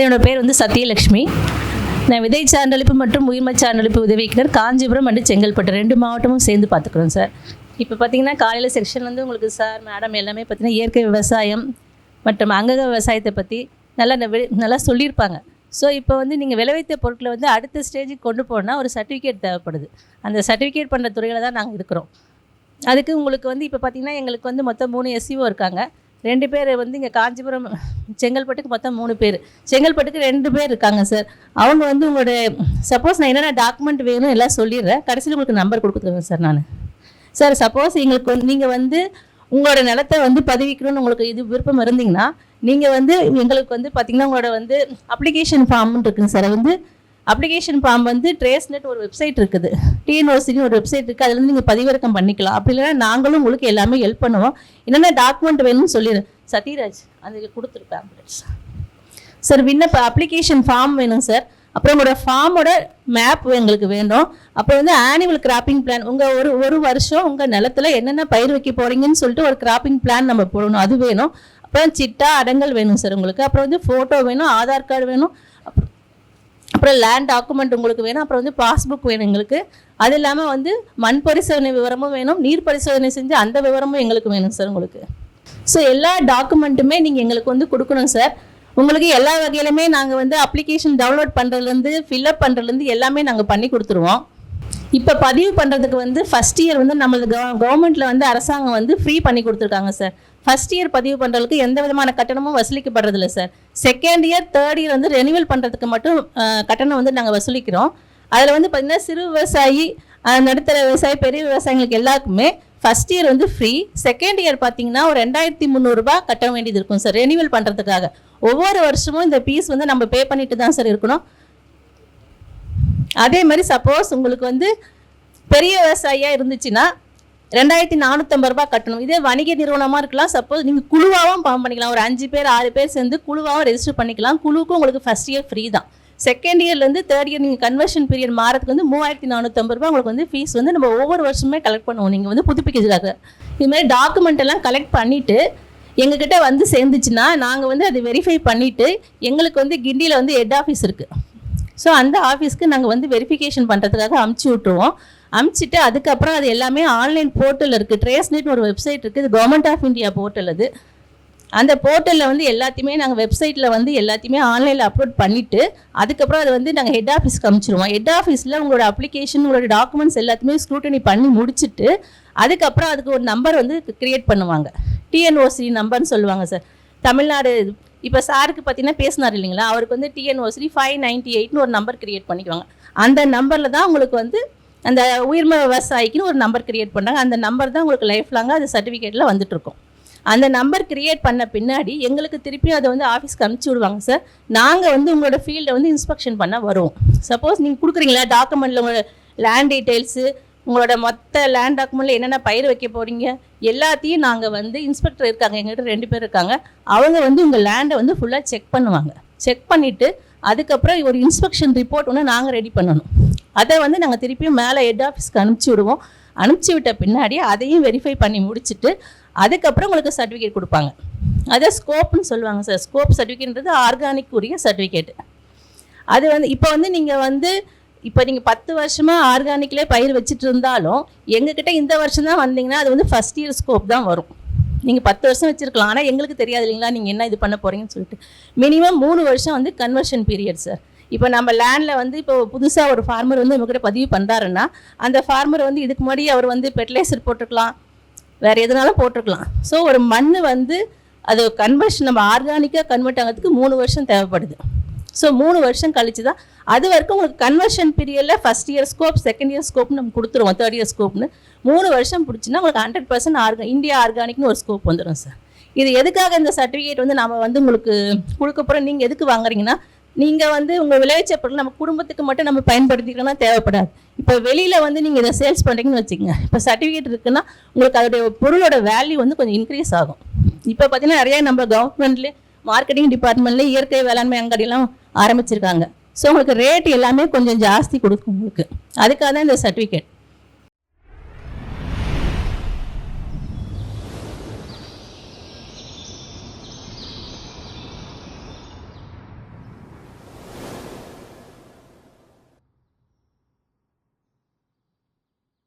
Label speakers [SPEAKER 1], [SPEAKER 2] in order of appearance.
[SPEAKER 1] என்னோட பேர் வந்து சத்யலட்சுமி. நான் விதை சார்ந்தளிப்பு மற்றும் உயிர்மை சார்ந்தளிப்பு உதவி இயக்குனர் காஞ்சிபுரம் மற்றும் செங்கல்பட்டு 2 மாவட்டமும் சேர்ந்து பார்த்துக்குறோம் சார். இப்போ பார்த்தீங்கன்னா காலையில் செக்ஷன் வந்து உங்களுக்கு சார் மேடம் எல்லாமே பார்த்தீங்கன்னா இயற்கை விவசாயம் மற்றும் அங்கக விவசாயத்தை பற்றி நல்லா சொல்லியிருப்பாங்க. ஸோ இப்போ வந்து நீங்கள் விளைவித்த பொருட்களை வந்து அடுத்த ஸ்டேஜுக்கு கொண்டு போனால் ஒரு சர்டிஃபிகேட் தேவைப்படுது. அந்த சர்டிஃபிகேட் பண்ணுற துறையில் தான் நாங்கள் இருக்கிறோம். அதுக்கு உங்களுக்கு வந்து இப்போ பார்த்திங்கன்னா எங்களுக்கு வந்து மொத்தம் 3 SEO இருக்காங்க. 2 பேர் வந்து இங்கே காஞ்சிபுரம் செங்கல்பட்டுக்கு மொத்தம் 3 பேர், செங்கல்பட்டுக்கு 2 பேர் இருக்காங்க சார். அவங்க வந்து உங்களுடைய சப்போஸ் நான் என்னென்ன டாக்குமெண்ட் வேணும் எல்லாம் சொல்லிடுறேன். கடைசியில் உங்களுக்கு நம்பர் கொடுத்துருவேன் சார். சார் சப்போஸ் எங்களுக்கு வந்து நீங்கள் வந்து உங்களோட நிலத்தை வந்து பதிவிக்கணும்னு உங்களுக்கு இது விருப்பம் இருந்தீங்கன்னா நீங்கள் வந்து எங்களுக்கு வந்து பார்த்திங்கன்னா உங்களோட வந்து அப்ளிகேஷன் ஃபார்ம்னு இருக்குங்க சார். வந்து அப்ளிகேஷன் ஃபார்ம் வந்து ட்ரேஸ்நெட் ஒரு வெப்சைட் இருக்குது, டிஎன்ஓசின்னு ஒரு வெப்சைட் இருக்குது. அதில் வந்து நீங்கள் பதிவிறக்கம் பண்ணிக்கலாம். அப்படி இல்லைன்னா நாங்களும் உங்களுக்கு எல்லாமே ஹெல்ப் பண்ணுவோம். என்னென்ன டாக்குமெண்ட் வேணும்னு சொல்லிடுறேன். சத்யராஜ் அதுக்கு கொடுத்துருப்பேன் சார். விண்ணப்ப அப்ளிகேஷன் ஃபார்ம் வேணும் சார். அப்புறம் உங்களோட ஃபார்மோட மேப் எங்களுக்கு வேணும். அப்புறம் வந்து ஆனுவல் கிராப்பிங் பிளான், உங்கள் ஒரு வருஷம் உங்கள் நிலத்தில் என்னென்ன பயிர் வைக்க போகிறீங்கன்னு சொல்லிட்டு ஒரு கிராப்பிங் பிளான் நம்ம போடணும், அது வேணும். அப்புறம் சிட்டா அடங்கல் வேணும் சார் உங்களுக்கு. அப்புறம் வந்து ஃபோட்டோ வேணும், ஆதார் கார்டு வேணும், அப்புறம் லேண்ட் டாக்குமெண்ட் உங்களுக்கு வேணும். அப்புறம் வந்து பாஸ்புக் வேணும் எங்களுக்கு. அது இல்லாமல் வந்து மண் பரிசோதனை விவரமும் வேணும், நீர் பரிசோதனை செஞ்சு அந்த விவரமும் எங்களுக்கு வேணும் சார் உங்களுக்கு. ஸோ எல்லா டாக்குமெண்ட்டுமே நீங்கள் எங்களுக்கு வந்து கொடுக்கணும் சார். உங்களுக்கு எல்லா வகையிலுமே நாங்கள் வந்து அப்ளிகேஷன் டவுன்லோட் பண்ணுறதுலேருந்து ஃபில்அப் பண்ணுறதுலேருந்து எல்லாமே நாங்கள் பண்ணி கொடுத்துருவோம். இப்போ பதிவு பண்ணுறதுக்கு வந்து ஃபஸ்ட் இயர் வந்து நம்மளுக்கு கவர்மெண்ட்டில் வந்து அரசாங்கம் வந்து ஃப்ரீ பண்ணி கொடுத்துருக்காங்க சார். ஃபஸ்ட் இயர் பதிவு பண்ணுறதுக்கு எந்த விதமான கட்டணமும் வசூலிக்கப்படுறதில்ல sir. Second year third year வந்து ரெனிவல் பண்ணுறதுக்கு மட்டும் கட்டணம் வந்து நாங்கள் வசூலிக்கிறோம். அதில் வந்து பார்த்திங்கன்னா சிறு விவசாயி, நடுத்தர விவசாயி, பெரிய விவசாயிகளுக்கு எல்லாருக்குமே ஃபஸ்ட் இயர் வந்து ஃப்ரீ. செகண்ட் இயர் பார்த்தீங்கன்னா ஒரு 2300 ரூபாய் கட்ட வேண்டியது இருக்கும் சார் ரெனிவல் பண்ணுறதுக்காக. ஒவ்வொரு வருஷமும் இந்த ஃபீஸ் வந்து நம்ம பே பண்ணிட்டு தான் சார் இருக்கணும். அதே மாதிரி சப்போஸ் உங்களுக்கு வந்து பெரிய விவசாயியாக இருந்துச்சுன்னா 2450 ரூபாய் கட்டணும். இதே வணிக நிறுவனமாக இருக்கலாம். சப்போஸ் நீங்கள் குழுவாகவும் ஃபார்ம் பண்ணிக்கலாம். ஒரு 5 பேர் 6 பேர் சேர்ந்து குழுவாகவும் ரெஜிஸ்டர் பண்ணிக்கலாம். குழுவுக்கும் உங்களுக்கு ஃபஸ்ட் இயர் ஃப்ரீ தான். செகண்ட் இயர்லேருந்து தேர்ட் இயர் நீங்கள் கன்வர்ஷன் பீரியட் மாறதுக்கு வந்து 3450 ரூபாய் உங்களுக்கு வந்து ஃபீஸ் வந்து நம்ம ஒவ்வொரு வருஷமே கலெக்ட் பண்ணுவோம். நீங்கள் வந்து புதுப்பிக்கிறதுக்காக இதுமாதிரி டாக்குமெண்ட் எல்லாம் கலெக்ட் பண்ணிவிட்டு எங்ககிட்ட வந்து சேர்ந்துச்சுன்னா நாங்கள் வந்து அதை வெரிஃபை பண்ணிவிட்டு எங்களுக்கு வந்து கிண்டியில் வந்து ஹெட் ஆஃபீஸ் இருக்குது. ஸோ அந்த ஆஃபீஸ்க்கு நாங்கள் வந்து வெரிஃபிகேஷன் பண்ணுறதுக்காக அமுச்சு விட்ருவோம். அமுச்சிட்டு அதுக்கப்புறம் அது எல்லாமே ஆன்லைன் போர்ட்டல் இருக்குது. ட்ரேஸ்நெட்னு ஒரு வெப்சைட் இருக்குது. இது கவர்மெண்ட் ஆஃப் இந்தியா போர்ட்டல். அது அந்த போர்ட்டலில் வந்து எல்லாத்தையுமே நாங்கள் வெப்சைட்டில் வந்து எல்லாத்தையுமே ஆன்லைனில் அப்லோட் பண்ணிவிட்டு அதுக்கப்புறம் அதை வந்து நாங்கள் ஹெட் ஆஃபீஸ்க்கு அமுச்சிடுவோம். ஹெட் ஆஃபீஸில் உங்களோட அப்ளிகேஷன், உங்களோட டாக்குமெண்ட்ஸ் எல்லாத்தையுமே ஸ்க்ரூட்டனி பண்ணி முடிச்சுட்டு அதுக்கப்புறம் அதுக்கு ஒரு நம்பர் வந்து க்ரியேட் பண்ணுவாங்க. டிஎன்ஓசி நம்பர்னு சொல்லுவாங்க சார். தமிழ்நாடு இப்போ சாருக்கு பார்த்தீங்கன்னா பேசினார் இல்லைங்களா, அவருக்கு வந்து டிஎன்ஓசி 598னு ஒரு நம்பர் க்ரியேட் பண்ணிக்குவாங்க. அந்த நம்பரில் தான் உங்களுக்கு வந்து அந்த உயிர்மை விவசாயிக்குன்னு ஒரு நம்பர் க்ரியேட் பண்ணாங்க. அந்த நம்பர் தான் உங்களுக்கு லைஃப் லாங்காக அது சர்டிஃபிகேட்டில் வந்துட்டுருக்கும். அந்த நம்பர் க்ரியேட் பண்ண பின்னாடி எங்களுக்கு திருப்பியும் அதை வந்து ஆஃபீஸ்க்கு அனுப்பிச்சி விடுவாங்க சார். நாங்கள் வந்து உங்களோட ஃபீல்டை வந்து இன்ஸ்பெக்ஷன் பண்ண வருவோம். சப்போஸ் நீங்கள் கொடுக்குறீங்களா டாக்குமெண்ட்டில் உங்களோட லேண்ட் டீட்டெயில்ஸு, உங்களோட மொத்த லேண்ட் டாக்குமெண்ட்டில் என்னென்ன பயிர் வைக்க போகிறீங்க எல்லாத்தையும் நாங்கள் வந்து இன்ஸ்பெக்டர் இருக்காங்க, எங்கள்கிட்ட 2 பேர் இருக்காங்க. அவங்க வந்து உங்கள் லேண்டை வந்து ஃபுல்லாக செக் பண்ணுவாங்க. செக் பண்ணிவிட்டு அதுக்கப்புறம் ஒரு இன்ஸ்பெக்ஷன் ரிப்போர்ட் ஒன்று நாங்கள் ரெடி பண்ணணும். அதை வந்து நாங்கள் திருப்பியும் மேலே ஹெட் ஆஃபீஸ்க்கு அனுப்பிச்சி விடுவோம். அனுப்பிச்சி விட்ட பின்னாடி அதையும் வெரிஃபை பண்ணி முடிச்சுட்டு அதுக்கப்புறம் உங்களுக்கு சர்டிஃபிகேட் கொடுப்பாங்க. அதை ஸ்கோப்னு சொல்லுவாங்க சார். ஸ்கோப் சர்டிஃபிகேட்ன்றது ஆர்கானிக் உரிய சர்டிஃபிகேட்டு. அது வந்து இப்போ வந்து நீங்கள் 10 வருஷமாக ஆர்கானிக்லேயே பயிர் வச்சுட்டு இருந்தாலும் எங்ககிட்ட இந்த வருஷம் தான் வந்தீங்கன்னா அது வந்து ஃபஸ்ட் இயர் ஸ்கோப் தான் வரும். நீங்கள் 10 வருஷம் வச்சுருக்கலாம், ஆனால் எங்களுக்கு தெரியாது இல்லைங்களா நீங்கள் என்ன இது பண்ண போகிறீங்கன்னு சொல்லிட்டு. மினிமம் 3 வருஷம் வந்து கன்வர்ஷன் பீரியட் சார். இப்போ நம்ம லேண்டில் வந்து இப்போ புதுசாக ஒரு ஃபார்மர் வந்து நம்மக்கிட்ட பதிவு பண்ணுறாருன்னா அந்த ஃபார்மர் வந்து இதுக்கு முன்னாடி அவர் வந்து ஃபெர்டிலைசர் போட்டிருக்கலாம், வேறு எதுனாலும் போட்டிருக்கலாம். ஸோ ஒரு மண் வந்து அது கன்வர்ஷன் நம்ம ஆர்கானிக்காக கன்வெர்ட் ஆகிறதுக்கு 3 வருஷம் தேவைப்படுது. ஸோ 3 வருஷம் கழிச்சு தான் அது வரைக்கும் உங்களுக்கு கன்வர்ஷன் பீரியடில் first year scope, second year ஸ்கோப்னு நம்ம கொடுத்துருவோம். தேர்ட் இயர் ஸ்கோப்னு 3 வருஷம் பிடிச்சின்னா உங்களுக்கு 100% இந்தியா ஆர்கானிக்னு ஒரு ஸ்கோப் வந்துடும் சார். இது எதுக்காக இந்த சர்டிஃபிகேட் வந்து நம்ம வந்து உங்களுக்கு கொடுக்க போகிறோம், நீங்கள் எதுக்கு வாங்குறீங்கன்னா நீங்கள் வந்து உங்கள் விளைவிச்ச பொருள் நம்ம குடும்பத்துக்கு மட்டும் நம்ம பயன்படுத்திக்கணும்னா தேவைப்படாது. இப்போ வெளியில் வந்து நீங்கள் இதை சேல்ஸ் பண்ணுறீங்கன்னு வச்சுக்கோங்க. இப்போ சர்டிஃபிகேட் இருக்குன்னா உங்களுக்கு அதோடைய பொருளோட வேல்யூ வந்து கொஞ்சம் இன்க்ரீஸ் ஆகும். இப்போ பார்த்தீங்கன்னா நிறையா நம்ம கவர்மெண்ட்லேயே மார்க்கெட்டிங் டிபார்ட்மெண்ட்லேயே இயற்கை வேளாண்மை அங்கடியெல்லாம் ஆரம்பிச்சிருக்காங்க. ஸோ உங்களுக்கு ரேட் எல்லாமே கொஞ்சம் ஜாஸ்தி கொடுக்கும் உங்களுக்கு. அதுக்காக தான் இந்த சர்டிஃபிகேட்.